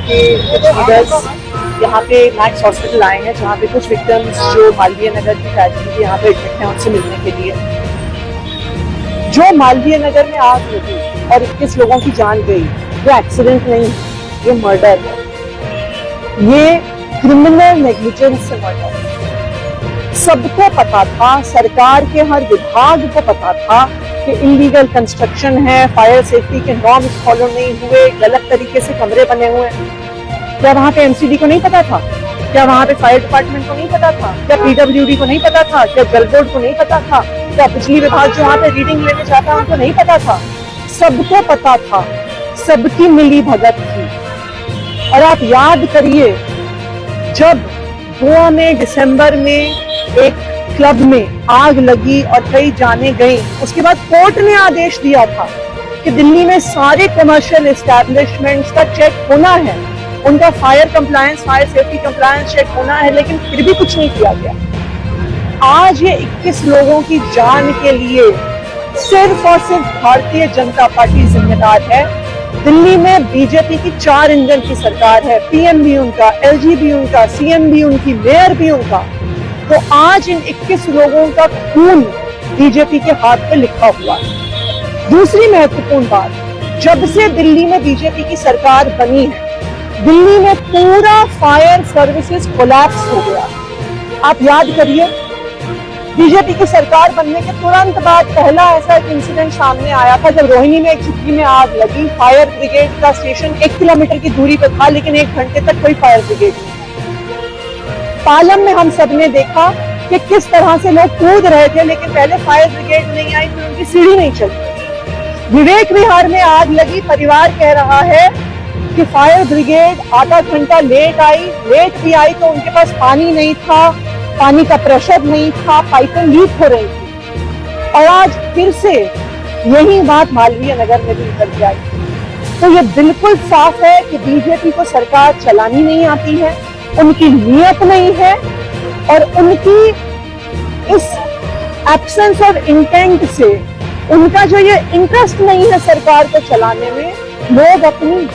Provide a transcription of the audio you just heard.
के कुछ लीडर्स यहाँ पे मैक्स हॉस्पिटल आए हैं, जहाँ पे कुछ विक्टिम्स जो मालवीय नगर की ट्रेजेडी थी यहाँ पे एडमिट हैं, उनसे मिलने के लिए। जो मालवीय नगर में आग लगी और 21 लोगों की जान गई, ये एक्सीडेंट नहीं, ये मर्डर है, ये क्रिमिनल नेग्लिजेंस से मर्डर है। सबको पता था, सरकार के हर विभाग को पता था कि इलीगल कंस्ट्रक्शन है, फायर सेफ्टी के नॉर्म्स फॉलो नहीं हुए, गलत तरीके से कमरे बने हुए हैं। क्या वहां पे एमसीडी को नहीं पता था? क्या वहां पे फायर डिपार्टमेंट को नहीं पता था? क्या पीडब्ल्यूडी को नहीं पता था? क्या जल बोर्ड को नहीं पता था? क्या बिजली विभाग जो वहां पे रीडिंग लेने जाता है उनको नहीं पता था? सबको पता था, सबकी मिली भगत थी। और आप याद करिए, जब गोवा में दिसंबर में एक क्लब में आग लगी और कई जाने गई, उसके बाद कोर्ट ने आदेश दिया था कि दिल्ली में सारे कमर्शियल एस्टैब्लिशमेंट्स का चेक होना है, उनका fire compliance, fire safety compliance check होना है, लेकिन फिर भी कुछ नहीं किया गया। आज ये 21 लोगों की जान के लिए सिर्फ और सिर्फ भारतीय जनता पार्टी जिम्मेदार है। दिल्ली में बीजेपी की 4 इंजन की सरकार है, पीएम भी उनका, एलजी भी उनका, सीएम भी उनकी, मेयर भी उनका। तो आज इन 21 लोगों का खून बीजेपी के हाथ पे लिखा हुआ है। दूसरी महत्वपूर्ण बात, जब से दिल्ली में बीजेपी की सरकार बनी है, दिल्ली में पूरा फायर सर्विसेज कोलैप्स हो गया। आप याद करिए, बीजेपी की सरकार बनने के तुरंत बाद पहला ऐसा एक इंसिडेंट सामने आया था जब रोहिणी में एक झुग्गी में आग लगी। फायर ब्रिगेड का स्टेशन 1 किलोमीटर की दूरी पर था, लेकिन 1 घंटे तक कोई फायर ब्रिगेड नहीं। पालम में हम सब ने देखा कि किस तरह से लोग कूद रहे थे, लेकिन पहले फायर ब्रिगेड नहीं आई, फिर उनकी सीढ़ी नहीं चली। विवेक विहार में आग लगी, परिवार कह रहा है कि फायर ब्रिगेड आधा घंटा लेट आई, लेट भी आई तो उनके पास पानी नहीं था, पानी का प्रेशर नहीं था, पाइपें लीक हो रही थी। और आज फिर से यही बात मालवीय नगर में भी निकल के आई। तो ये बिल्कुल साफ है कि बीजेपी को सरकार चलानी नहीं आती है, उनकी नीयत नहीं है, और उनकी इस एब्सेंस ऑफ इंटेंट से, उनका जो ये इंटरेस्ट नहीं है सरकार को चलाने में, लोग अपनी